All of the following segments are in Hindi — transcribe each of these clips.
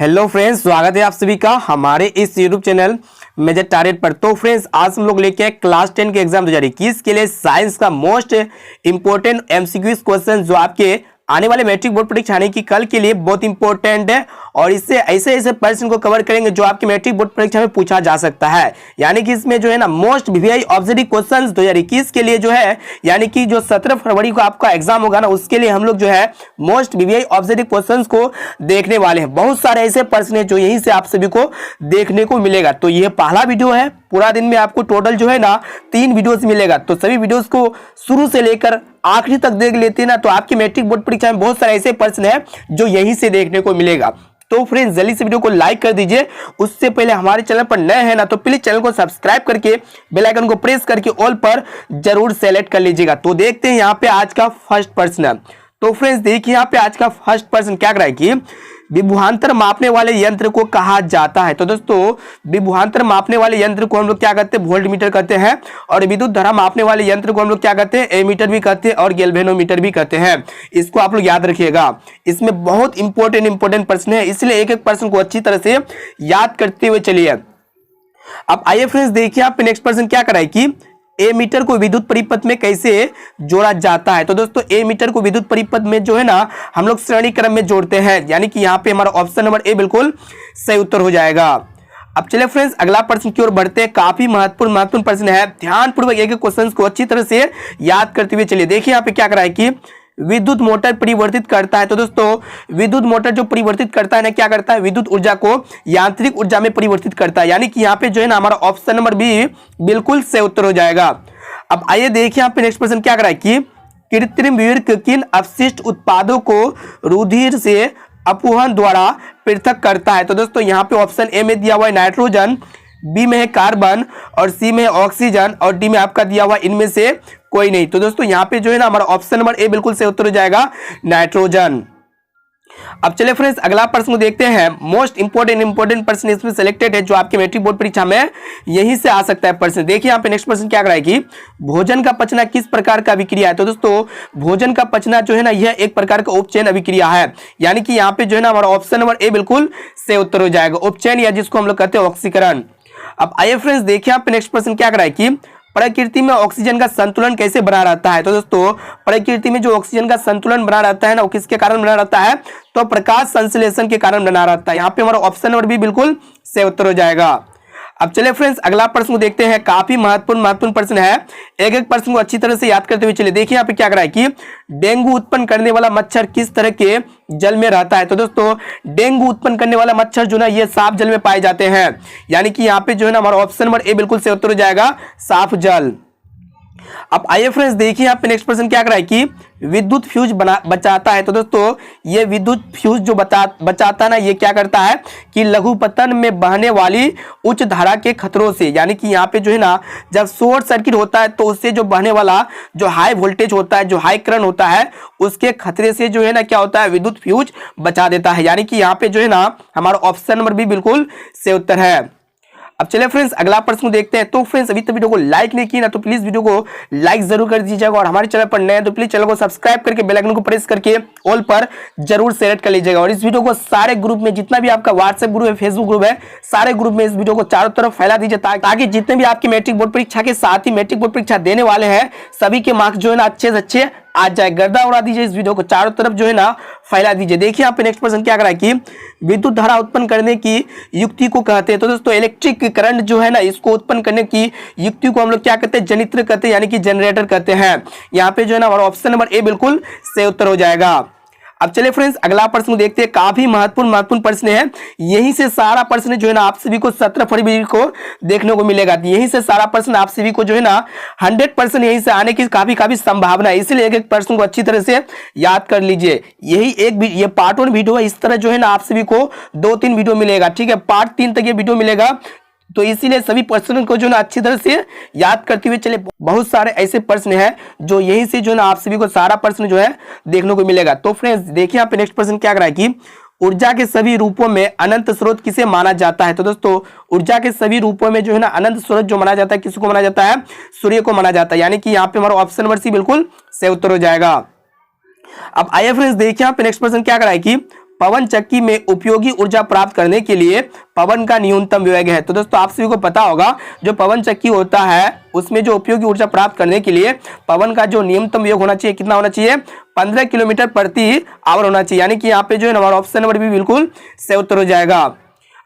हेलो फ्रेंड्स, स्वागत है आप सभी का हमारे इस यूट्यूब चैनल मेजर टारगेट पर। तो फ्रेंड्स, आज हम लोग लेके आए क्लास 10 के एग्जाम 2021 के लिए साइंस का मोस्ट इंपॉर्टेंट एमसीक्यू क्वेश्चन जो आपके आने वाले मैट्रिक बोर्ड परीक्षा आने की कल के लिए बहुत इंपॉर्टेंट है। और इससे ऐसे ऐसे प्रश्न को कवर करेंगे जो आपके मैट्रिक बोर्ड परीक्षा में पूछा जा सकता है। यानी कि इसमें जो है ना मोस्ट वीवीआई ऑब्जेक्टिव क्वेश्चंस 2021 के लिए जो है, यानी कि जो 17 फरवरी को आपका एग्जाम होगा ना, उसके लिए हम लोग जो है मोस्ट वीवीआई ऑब्जेक्टिव क्वेश्चंस को देखने वाले हैं। बहुत सारे ऐसे प्रश्न है जो यहीं से आप सभी को देखने को मिलेगा। तो यह पहला वीडियो है, पूरा दिन में आपको टोटल जो है ना 3 वीडियोस मिलेगा। तो सभी वीडियोस को शुरू से लेकर आखिरी तक देख लेते हैं ना, तो आपके मैट्रिक बोर्ड परीक्षा में बहुत सारे ऐसे प्रश्न है जो यहीं से देखने को मिलेगा। तो फ्रेंड्स, जल्दी से वीडियो को लाइक कर दीजिए। उससे पहले हमारे चैनल पर नए हैं ना, तो प्लीज चैनल को सब्सक्राइब करके बेल आइकन को प्रेस करके ऑल पर जरूर सेलेक्ट कर लीजिएगा। तो देखते हैं यहाँ पे आज का फर्स्ट प्रश्न। तो फ्रेंड्स देखिए, यहाँ पे आज का फर्स्ट प्रश्न क्या करा है कि विभवांतर मापने वाले यंत्र को कहा जाता है। तो दोस्तों, विभवांतर मापने वाले यंत्र को हम लोग क्या कहते हैं? वोल्टमीटर कहते हैं। और विद्युत धारा मापने वाले यंत्र को हम लोग क्या कहते हैं? एमीटर भी कहते हैं और गैल्वेनोमीटर भी कहते हैं। इसको आप लोग याद रखिएगा, इसमें बहुत इंपॉर्टेंट प्रश्न है, इसलिए एक एक प्रश्न को अच्छी तरह से याद करते हुए चलिए। अब आइए फ्रेंड्स देखिए, आप नेक्स्ट प्रश्न क्या कराए कि ए मीटर को विद्युत परिपथ में कैसे जोड़ा जाता है। तो दोस्तों, ए मीटर को विद्युत परिपथ में जो है ना हम लोग श्रेणी क्रम में जोड़ते हैं। यानी कि यहाँ पे हमारा ऑप्शन नंबर ए बिल्कुल सही उत्तर हो जाएगा। अब चलिए फ्रेंड्स, अगला प्रश्न की ओर बढ़ते हैं। काफी महत्वपूर्ण प्रश्न है, ध्यानपूर्वक एक एक क्वेश्चन को अच्छी तरह से याद करते हुए चलिए। देखिए यहाँ पे क्या करा है कि विद्युत मोटर परिवर्तित करता है। तो दोस्तों, विद्युत मोटर जो परिवर्तित करता है ना, क्या करता है? विद्युत ऊर्जा को यांत्रिक ऊर्जा में परिवर्तित करता है। यानी कि यहाँ पे जो है ना हमारा ऑप्शन नंबर बी बिल्कुल सही उत्तर हो जाएगा। अब आइए देखिए, यहाँ पे नेक्स्ट प्रश्न क्या करा है कि कृत्रिम विवर्तक किन अपशिष्ट उत्पादों को रुधिर से अपवहन द्वारा पृथक करता है। तो दोस्तों, यहाँ पे ऑप्शन ए में दिया हुआ है नाइट्रोजन, बी में है कार्बन और सी में है ऑक्सीजन और डी में आपका दिया हुआ इनमें से कोई नहीं। तो दोस्तों, यहाँ पे जो है ना हमारा ऑप्शन नंबर ए बिल्कुल सही उत्तर हो जाएगा, नाइट्रोजन। अब चलिए फ्रेंड्स, अगला प्रश्न को देखते हैं। मोस्ट इंपॉर्टेंट प्रश्न इसमें सिलेक्टेड है जो आपके मैट्रिक बोर्ड परीक्षा में यहीं से आ सकता है प्रश्न। देखिए यहाँ पे नेक्स्ट प्रश्न क्या कराए कि भोजन का पचना किस प्रकार का अभिक्रिया है। तो दोस्तों, भोजन का पचना जो है ना यह एक प्रकार का उपचयन अभिक्रिया है। यानी कि यहाँ पे जो है ना हमारा ऑप्शन नंबर ए बिल्कुल सही उत्तर हो जाएगा, उपचयन, या जिसको हम लोग कहते हैं ऑक्सीकरण। अब आइए फ्रेंड्स देखिए, यहाँ पे नेक्स्ट प्रश्न क्या कराए कि प्रकृति में ऑक्सीजन का संतुलन कैसे बना रहता है। तो दोस्तों, प्रकृति में जो ऑक्सीजन का संतुलन बना रहता है ना, वो किसके कारण बना रहता है? तो प्रकाश संश्लेषण के कारण बना रहता है। यहाँ पे हमारा ऑप्शन नंबर बी बिल्कुल सही उत्तर हो जाएगा। अब चलिए फ्रेंड्स, अगला प्रश्न को देखते हैं। काफी महत्वपूर्ण प्रश्न है, एक एक प्रश्न को अच्छी तरह से याद करते हुए चलिए। देखिए यहाँ पे क्या करा है कि डेंगू उत्पन्न करने वाला मच्छर किस तरह के जल में रहता है। तो दोस्तों, डेंगू उत्पन्न करने वाला मच्छर जो ना ये साफ जल में पाए जाते हैं। यानी कि यहाँ पे जो है ना हमारा ऑप्शन नंबर ए बिल्कुल सही उत्तर हो जाएगा, साफ जल। अब आइए फ्रेंड्स देखिए, यहाँ पे नेक्स्ट प्रश्न क्या करा है कि विद्युत फ्यूज बचाता है। तो दोस्तों, ये विद्युत फ्यूज जो बचाता है ना, ये क्या करता है कि लघुपतन में बहने वाली उच्च धारा के खतरों से, यानी कि यहाँ पे जो है ना जब शॉर्ट सर्किट होता है तो उससे जो बहने वाला जो हाई वोल्टेज होता है, जो हाई करंट होता है, उसके खतरे से जो है ना क्या होता है? विद्युत फ्यूज बचा देता है। यानी कि यहाँ पे जो है ना हमारा ऑप्शन नंबर बी बिल्कुल सही उत्तर है। अब चलिए फ्रेंड्स, अगला प्रश्न देखते हैं। तो फ्रेंड्स, अभी तक वीडियो को लाइक नहीं किया ना, तो प्लीज वीडियो को लाइक जरूर कर दीजिएगा। और हमारे चैनल पर नए हैं तो प्लीज चैनल को सब्सक्राइब करके बेल आइकन को प्रेस करके ऑल पर जरूर सेलेक्ट कर लीजिएगा। और इस वीडियो को सारे ग्रुप में, जितना भी आपका व्हाट्सएप ग्रुप है, फेसबुक ग्रुप है, सारे ग्रुप में इस वीडियो को चारों तरफ फैला दीजिए, ताकि जितने भी आपके मैट्रिक बोर्ड परीक्षा के साथ ही मैट्रिक बोर्ड परीक्षा देने वाले हैं, सभी के मार्क्स जो है ना अच्छे से अच्छे आ जाए। गर्दा उड़ा दीजिए, इस वीडियो को चारों तरफ जो है ना फैला दीजिए। देखिए यहाँ पे नेक्स्ट प्रश्न क्या करा है कि विद्युत धारा उत्पन्न करने की युक्ति को कहते हैं। तो दोस्तों, इलेक्ट्रिक करंट जो है ना, इसको उत्पन्न करने की युक्ति को हम लोग क्या कहते हैं? जनित्र कहते हैं, यानी कि जनरेटर कहते हैं। यहाँ पे जो है ना हमारा ऑप्शन नंबर ए बिल्कुल सही उत्तर हो जाएगा। अब चलिए फ्रेंड्स, अगला प्रश्न देखते हैं। काफी महत्वपूर्ण प्रश्न है, यहीं से सारा प्रश्न जो है ना आप सभी को 17 फरवरी को देखने को मिलेगा। यहीं से सारा प्रश्न आप सभी को जो है ना 100% यहीं से आने की काफी संभावना है। इसलिए एक एक प्रश्न को अच्छी तरह से याद कर लीजिए। यही ये पार्ट 1 वीडियो है। इस तरह जो है ना आप सभी को 2-3 वीडियो मिलेगा, ठीक है? पार्ट 3 तक ये वीडियो मिलेगा। तो इसीलिए सभी प्रश्नों को जो ना अच्छी तरह से याद करते हुए चले। बहुत सारे ऐसे प्रश्न हैं जो यहीं से जो ना आप सभी को सारा प्रश्न जो है देखने को मिलेगा। तो फ्रेंड्स देखिए यहाँ पे नेक्स्ट प्रश्न क्या करा है कि ऊर्जा के सभी रूपों में अनंत स्रोत किसे माना जाता है। तो दोस्तों, ऊर्जा के सभी रूपों में जो है ना अनंत स्रोत जो माना जाता है, किसको माना जाता है? सूर्य को माना जाता है। यानी कि यहाँ पे हमारा ऑप्शन नंबर सी बिल्कुल सही उत्तर हो जाएगा। अब आइए फ्रेंड्स देखिए यहाँ पे नेक्स्ट प्रश्न क्या करा है कि पवन चक्की में उपयोगी ऊर्जा प्राप्त करने के लिए पवन का न्यूनतम वेग है। तो दोस्तों आप सभी को पता होगा जो पवन चक्की होता है उसमें जो उपयोगी ऊर्जा प्राप्त करने के लिए पवन का जो न्यूनतम वेग होना चाहिए, कितना होना चाहिए, 15 किलोमीटर प्रति आवर होना चाहिए। यानी कि यहाँ पे जो है हमारा ऑप्शन नंबर भी बिल्कुल सही उत्तर हो जाएगा।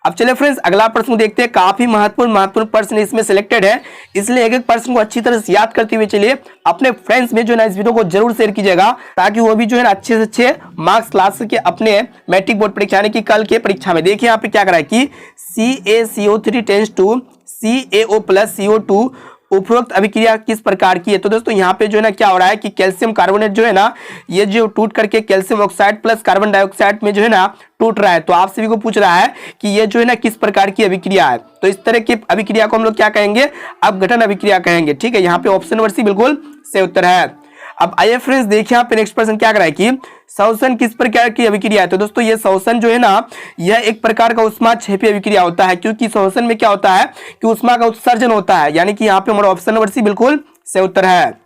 अब चलिए फ्रेंड्स अगला प्रश्न देखते हैं। काफी महत्वपूर्ण प्रश्न इसमें सिलेक्टेड है, इसलिए एक एक प्रश्न को अच्छी तरह से याद करते हुए चलिए अपने फ्रेंड्स में जो है ना इस वीडियो को जरूर शेयर कीजिएगा, ताकि वो भी जो है ना अच्छे से अच्छे मार्क्स ला सके अपने मैट्रिक बोर्ड परीक्षा यानी कि कल के परीक्षा में। देखिए यहाँ पे क्या करा है कि CaCO3 tends to CaO plus CO2 उपरोक्त अभिक्रिया किस प्रकार की है। तो दोस्तों यहाँ पे जो है ना क्या हो रहा है कि कैल्शियम कार्बोनेट जो है ना ये जो टूट करके calcium oxide plus carbon dioxide में जो है ना टूट रहा है। तो आप सभी को पूछ रहा है कि ये जो है ना किस प्रकार की अभिक्रिया है। तो इस तरह की अभिक्रिया को हम लोग क्या कहेंगे, अपघटन अभिक्रिया कहेंगे। ठीक है, यहाँ पे ऑप्शन नंबर सी बिल्कुल सही उत्तर है। अब आइए फ्रेंड्स देखिए यहाँ पे नेक्स्ट प्रश्न क्या कर रहा है कि शोषण किस प्रकार की अभिक्रिया है। तो दोस्तों ये शोषण जो है ना यह एक प्रकार का ऊष्माक्षेपी अभिक्रिया होता है, क्योंकि शोषण में क्या होता है कि ऊष्मा का उत्सर्जन होता है। यानी कि यहाँ पे हमारा ऑप्शन नंबर सी बिल्कुल सही उत्तर है।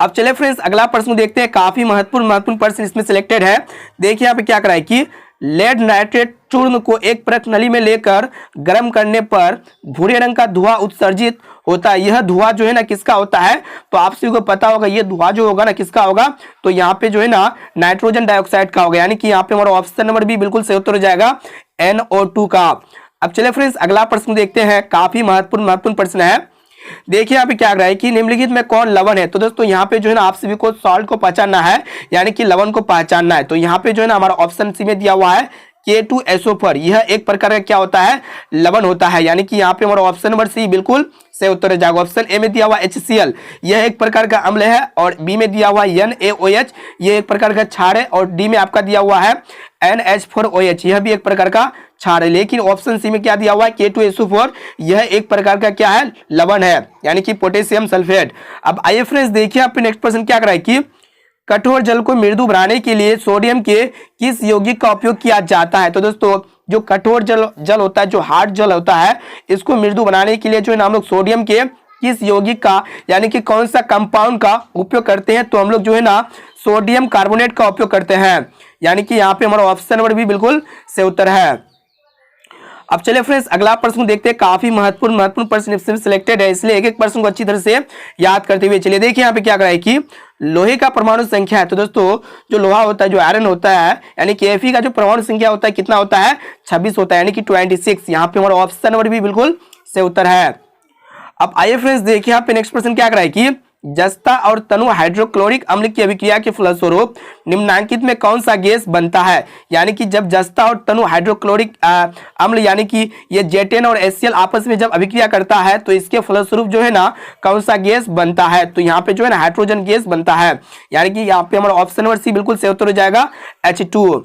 अब चले फ्रेंड्स अगला प्रश्न देखते हैं। काफी महत्वपूर्ण प्रश्न इसमें सिलेक्टेड है। देखिए यहाँ पे क्या कराए कि लेड नाइट्रेट चूर्ण को एक परत नली में लेकर गर्म करने पर भूरे रंग का धुआं उत्सर्जित होता है। यह धुआं जो है ना किसका होता है। तो आप सभी को पता होगा ये धुआं जो होगा ना किसका होगा, तो यहाँ पे जो है ना नाइट्रोजन डाइऑक्साइड का होगा। यानी कि यहाँ पे हमारा ऑप्शन नंबर भी बिल्कुल सही उत्तर हो जाएगा, NO2 का। अब चलिए फ्रेंड्स अगला प्रश्न देखते हैं। काफी महत्वपूर्ण प्रश्न है। देखिए यहाँ पे क्या रहा है कि निम्नलिखित में कौन लवण है। तो दोस्तों यहाँ पे जो है ना आप सभी को सॉल्ट को पहचानना है, यानी कि लवण को पहचानना है। तो यहाँ पे जो है ना हमारा ऑप्शन सी में दिया हुआ है K2SO4, यह एक प्रकार का क्या होता है, लवण होता है। यानी कि यहाँ पे हमारा ऑप्शन नंबर सी बिल्कुल सही उत्तर हो जाएगा। ऑप्शन ए में दिया हुआ HCl, यह एक प्रकार का अम्ल है, और बी में दिया हुआ NaOH, यह एक प्रकार का क्षार है, और डी में आपका दिया हुआ है NH4OH, यह भी एक प्रकार का क्षार है। लेकिन ऑप्शन सी में क्या दिया हुआ है K2SO4, यह एक प्रकार का क्या है, लवण है, यानी कि पोटेशियम सल्फेट। अब आइए फ्रेंड्स देखिए आप नेक्स्ट प्रश्न क्या कराए कि कठोर जल को मृदु बनाने के लिए सोडियम के किस यौगिक का उपयोग किया जाता है। तो दोस्तों जो कठोर जल होता है, जो हार्ड जल होता है, इसको मृदु बनाने के लिए जो है ना हम लोग सोडियम के किस यौगिक का यानी कि कौन सा कंपाउंड का उपयोग करते हैं। तो हम लोग जो है ना सोडियम कार्बोनेट का उपयोग करते हैं। यानी कि यहाँ पे हमारा ऑप्शन नंबर भी बिल्कुल सही उत्तर है। अब चलिए फ्रेंड्स अगला प्रश्न देखते हैं। काफी महत्वपूर्ण प्रश्न इसमें सिलेक्टेड है, इसलिए एक एक प्रश्न को अच्छी तरह से याद करते हुए चलिए। देखिए यहाँ पे क्या कराए कि लोहे का परमाणु संख्या है। तो दोस्तों जो लोहा होता है, जो आयरन होता है, यानी कि Fe का जो परमाणु संख्या होता है कितना होता है, 26 होता है, यानी कि 26। यहाँ पे हमारा ऑप्शन नंबर भी बिल्कुल सही उत्तर है। अब आइए फ्रेंड्स देखिए यहाँ पे नेक्स्ट प्रश्न क्या कराए कि जस्ता और तनु हाइड्रोक्लोरिक अम्ल की अभिक्रिया के फलस्वरूप निम्नांकित में कौन सा गैस बनता है। यानी कि जब जस्ता और तनु हाइड्रोक्लोरिक अम्ल यानी कि ये जेटेन और HCl आपस में जब अभिक्रिया करता है तो इसके फलस्वरूप जो है ना कौन सा गैस बनता है। तो यहाँ पे जो है ना हाइड्रोजन गैस बनता है। यानी कि यहाँ पे हमारा ऑप्शन नंबर सी बिल्कुल सही उत्तर हो जाएगा, H2।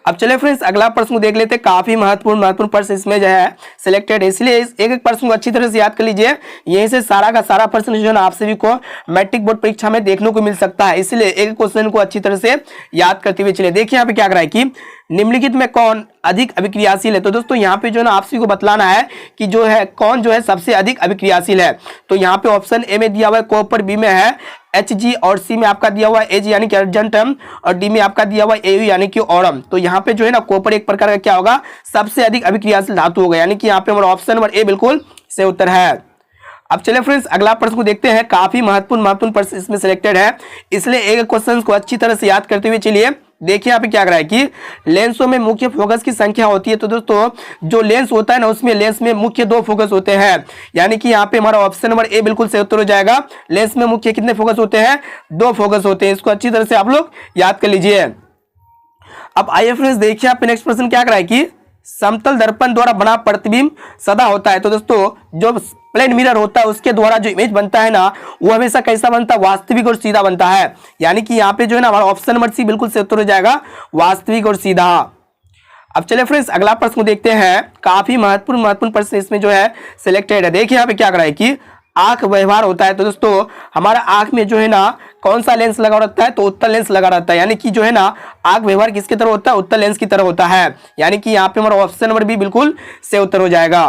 अब चलिए फ्रेंड्स अगला प्रश्न देख लेते हैं। काफी महत्वपूर्ण प्रश्न इसमें जो है सिलेक्टेड है, इसलिए एक एक प्रश्न को अच्छी तरह से याद कर लीजिए। यहीं से सारा का सारा प्रश्न जो है ना आप सभी को मैट्रिक बोर्ड परीक्षा में देखने को मिल सकता है, इसलिए एक क्वेश्चन को अच्छी तरह से याद करते हुए चलिए। देखिए यहाँ पे क्या कर रहा है कि निम्नलिखित में कौन अधिक अभिक्रियाशील है। तो दोस्तों यहाँ पे जो है ना आप सभी को बतलाना है कि जो है कौन जो है सबसे अधिक अभिक्रियाशील है। तो यहाँ पे ऑप्शन ए में दिया हुआ है कॉपर, बी में है Hg, और सी में आपका दिया हुआ है Ag यानी कि अर्जेंटम, और डी में आपका दिया हुआ है Au यानी कि ओरम। तो यहाँ पे जो है ना कॉपर एक प्रकार का क्या होगा, सबसे अधिक अभिक्रियाशील धातु होगा। यानी कि यहाँ पे हमारा ऑप्शन नंबर ए बिल्कुल सही उत्तर है। अब चलिए फ्रेंड्स अगला प्रश्न को देखते हैं। काफी महत्वपूर्ण प्रश्न इसमें सिलेक्टेड है, इसलिए एक क्वेश्चन को अच्छी तरह से याद करते हुए चलिए। देखिए यहाँ पे क्या कर रहा है कि लेंसों में मुख्य फोकस की संख्या होती है। तो दोस्तों जो लेंस होता है ना उसमें लेंस में मुख्य 2 फोकस होते हैं। यानी कि यहाँ पे हमारा ऑप्शन नंबर ए बिल्कुल सही उत्तर हो जाएगा। लेंस में मुख्य कितने फोकस होते हैं, 2 फोकस होते हैं। इसको अच्छी तरह से आप लोग याद कर लीजिए। अब आइए फ्रेंड्स देखिए यहाँ पे नेक्स्ट प्रश्न क्या कर रहा है कि समतल दर्पण द्वारा बना प्रतिबिंब सदा होता है। तो दोस्तों जो प्लेन मिरर होता है उसके द्वारा जो इमेज बनता है ना वो हमेशा कैसा बनता है, वास्तविक और सीधा बनता है। यानी कि यहाँ पे जो है ना हमारा ऑप्शन नंबर सी बिल्कुल सही उत्तर हो जाएगा, वास्तविक और सीधा। अब चलिए फ्रेंड्स अगला प्रश्न देखते हैं। काफी महत्वपूर्ण प्रश्न इसमें जो है सिलेक्टेड है। देखिए यहाँ पे क्या कर रहा है कि आंख व्यवहार होता है। तो दोस्तों हमारा आंख में जो है ना कौन सा लेंस लगा रहता है, तो उत्तल लेंस लगा रहता है। यानी कि जो है ना आंख व्यवहार किसकी तरह होता है, उत्तल लेंस की तरह होता है। यानी कि यहाँ पे हमारा ऑप्शन नंबर भी बिल्कुल सही उत्तर हो जाएगा।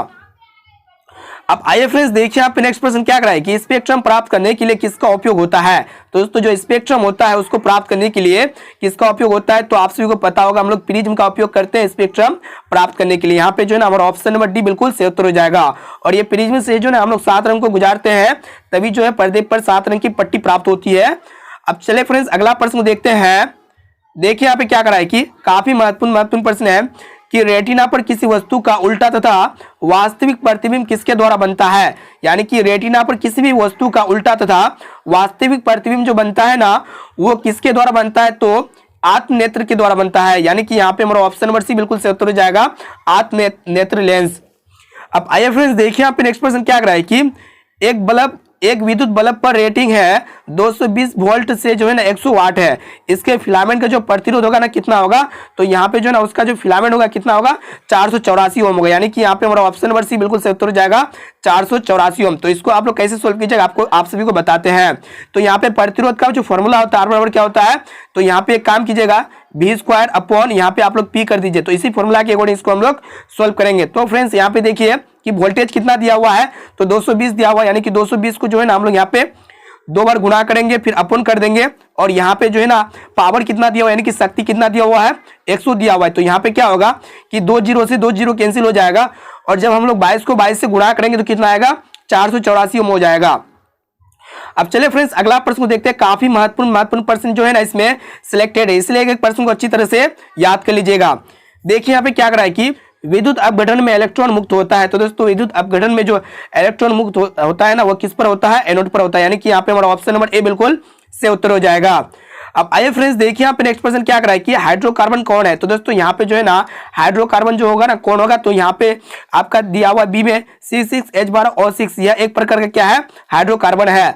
अब आइए फ्रेंड्स देखिए यहाँ पे नेक्स्ट प्रश्न क्या कराए कि स्पेक्ट्रम प्राप्त करने के लिए किसका उपयोग होता है। तो दोस्तों जो स्पेक्ट्रम होता है उसको प्राप्त करने के लिए किसका उपयोग होता है, तो आप सभी को पता होगा हम लोग प्रिज्म का उपयोग करते हैं स्पेक्ट्रम प्राप्त करने के लिए। यहाँ पे जो है ना हमारा ऑप्शन नंबर डी बिल्कुल सही उत्तर हो जाएगा। और ये प्रिज्म से जो है हम लोग 7 रंग को गुजारते हैं तभी जो है पर्दे पर 7 रंग की पट्टी प्राप्त होती है। अब चले फ्रेंड्स अगला प्रश्न देखते हैं। देखिए यहाँ पे क्या करा है कि काफी महत्वपूर्ण प्रश्न है कि रेटिना पर किसी वस्तु का उल्टा तथा वास्तविक प्रतिबिंब किसके द्वारा बनता है। यानी कि रेटिना पर किसी भी वस्तु का उल्टा तथा वास्तविक प्रतिबिंब जो बनता है ना वो किसके द्वारा बनता है, तो आत्मनेत्र के द्वारा बनता है। यानी कि यहाँ पे हमारा ऑप्शन नंबर सी बिल्कुल सही उत्तर हो जाएगा, आत्मनेत्र लेंस। अब आइए फ्रेंड्स देखिए यहाँ पे नेक्स्ट प्रश्न क्या कर रहा है कि एक विद्युत बल्ब पर रेटिंग है 220 वोल्ट से जो है ना 100 वाट है। इसके फिलामेंट का जो प्रतिरोध होगा ना कितना होगा, तो यहाँ पे जो है ना उसका जो फिलामेंट होगा कितना होगा 484 ओम होगा। यानी कि यहाँ पे हमारा ऑप्शन नंबर सी बिल्कुल सही उत्तर हो जाएगा 484 ओम। तो इसको आप लोग कैसे सोल्व कीजिएगा आपको आप सभी को बताते हैं। तो यहाँ पे प्रतिरोध का जो फॉर्मूला होता है बराबर क्या होता है, तो यहाँ पे एक काम कीजिएगा V² अपॉन यहाँ पे आप लोग P कर दीजिए। तो इसी फॉर्मूला के अकॉर्डिंग इसको हम लोग सोल्व करेंगे। तो फ्रेंड्स यहाँ पे देखिए कि वोल्टेज कितना दिया हुआ है, तो 220 दिया हुआ है। यानी कि 220 को जो है ना हम लोग यहाँ पे 2 बार गुणा करेंगे फिर अपॉन कर देंगे। और यहाँ पे जो है ना पावर कितना दिया हुआ है यानी कि शक्ति कितना दिया हुआ है 100 दिया हुआ है। तो यहाँ पे क्या होगा कि 2 जीरो से 2 जीरो कैंसिल हो जाएगा और जब हम लोग 22 को 22 से गुणा करेंगे तो कितना आएगा 484 ओम हो जाएगा। अब चलिए फ्रेंड्स अगला प्रश्न को देखते हैं। काफी महत्वपूर्ण प्रश्न जो है ना इसमें सिलेक्टेड है, इसलिए एक प्रश्न को अच्छी तरह से याद कर लीजिएगा। देखिए यहाँ पे क्या कर रहा है कि विद्युत अपघटन में इलेक्ट्रॉन मुक्त होता है। तो दोस्तों विद्युत अपघटन में जो इलेक्ट्रॉन मुक्त होता है ना वो किस पर होता है, एनोड पर होता है। यानी कि यहाँ पे हमारा ऑप्शन नंबर ए बिल्कुल से उत्तर हो जाएगा। अब आइए फ्रेंड्स देखिए यहाँ पे नेक्स्ट प्रश्न क्या कर रहा है कि हाइड्रोकार्बन कौन है। तो दोस्तों यहाँ पे जो है ना हाइड्रोकार्बन जो होगा ना कौन होगा, तो यहाँ पे आपका दिया हुआ बी में C6H12O6 यह एक प्रकार का क्या है हाइड्रोकार्बन है।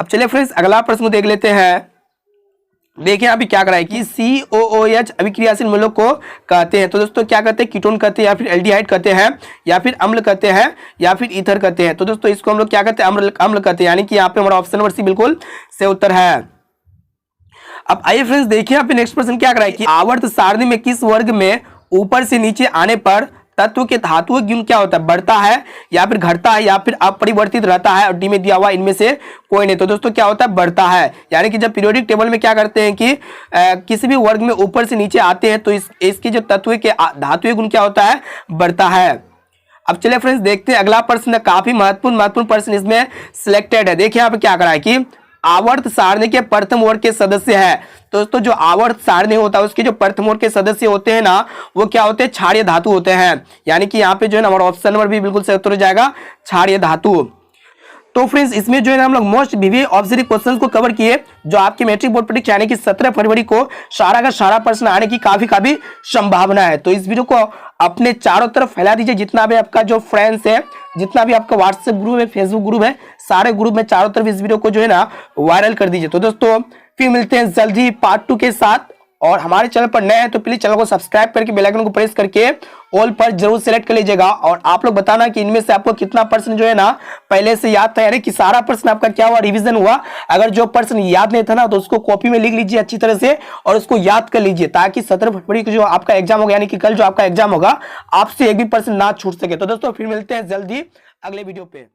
अब चलिए फ्रेंड्स अगला प्रश्न देख लेते हैं। देखिए यहाँ पे क्या कर रहा है कि COOH अभिक्रियाशील मूल्यों को कहते हैं। तो दोस्तों क्या कहते हैं, कीटोन कहते हैं या फिर एल्डिहाइड कहते हैं या फिर अम्ल कहते हैं या फिर ईथर कहते हैं। तो दोस्तों इसको हम लोग क्या कहते हैं, अम्ल कहते हैं। यानी कि यहाँ पे हमारा ऑप्शन नंबर सी बिल्कुल सही उत्तर है। अब आइए फ्रेंड्स देखिए यहाँ पे नेक्स्ट प्रश्न क्या कर रहा है कि आवर्त सारणी में किस वर्ग में ऊपर से नीचे आने पर तत्व के धातुओं गुण क्या होता है, बढ़ता है या फिर घटता है या फिर अपरिवर्तित रहता है। और डी में दिया हुआ इनमें से कोई नहीं। तो दोस्तों क्या होता है, बढ़ता है। यानी कि जब पीरियोडिक टेबल में क्या करते हैं कि किसी भी वर्ग में ऊपर से नीचे आते हैं तो इसकी जो तत्व के धातुओं गुण क्या होता है, बढ़ता है। अब चलिए फ्रेंड्स देखते हैं अगला प्रश्न। काफी महत्वपूर्ण प्रश्न इसमें सिलेक्टेड है। देखिए यहाँ पे क्या करा है कि आवर्त सारणी के प्रथम वर्ग के सदस्य है। दोस्तों जो आवर्त सारणी होता है उसके जो प्रथम वर्ग के सदस्य होते हैं ना वो क्या होते हैं, क्षारीय धातु होते हैं। यानी कि यहाँ पे जो है ना हमारा ऑप्शन नंबर भी बिल्कुल सही उत्तर हो जाएगा, क्षारीय धातु। तो फ्रेंड्स इसमें जो है ना हम लोग मोस्ट विवियस ऑब्जर्व क्वेश्चंस को कवर किए जो आपके मैट्रिक बोर्ड परीक्षा यानी कि 17 फरवरी को सारा का सारा प्रश्न आने की काफी संभावना है। तो इस वीडियो को अपने चारों तरफ फैला दीजिए। जितना भी आपका जो फ्रेंड्स है, जितना भी आपका व्हाट्सएप ग्रुप है, फेसबुक ग्रुप है, सारे ग्रुप में चारों तरफ इस वीडियो को जो है ना वायरल कर दीजिए। तो दोस्तों फिर मिलते हैं जल्दी पार्ट 2 के साथ। और हमारे चैनल पर नए हैं तो प्लीज चैनल को सब्सक्राइब करके बेल आइकन को प्रेस करके ऑल पर जरूर सेलेक्ट कर लीजिएगा। और आप लोग बताना कि इनमें से आपको कितना प्रश्न जो है ना पहले से याद था, यानी कि सारा प्रश्न आपका क्या हुआ, रिवीजन हुआ। अगर जो प्रश्न याद नहीं था ना तो उसको कॉपी में लिख लीजिए अच्छी तरह से और उसको याद कर लीजिए ताकि 17 फरवरी को जो आपका एग्जाम होगा यानी कि कल जो आपका एग्जाम होगा आपसे एक भी प्रश्न ना छूट सके। तो दोस्तों फिर मिलते हैं जल्दी अगले वीडियो पे।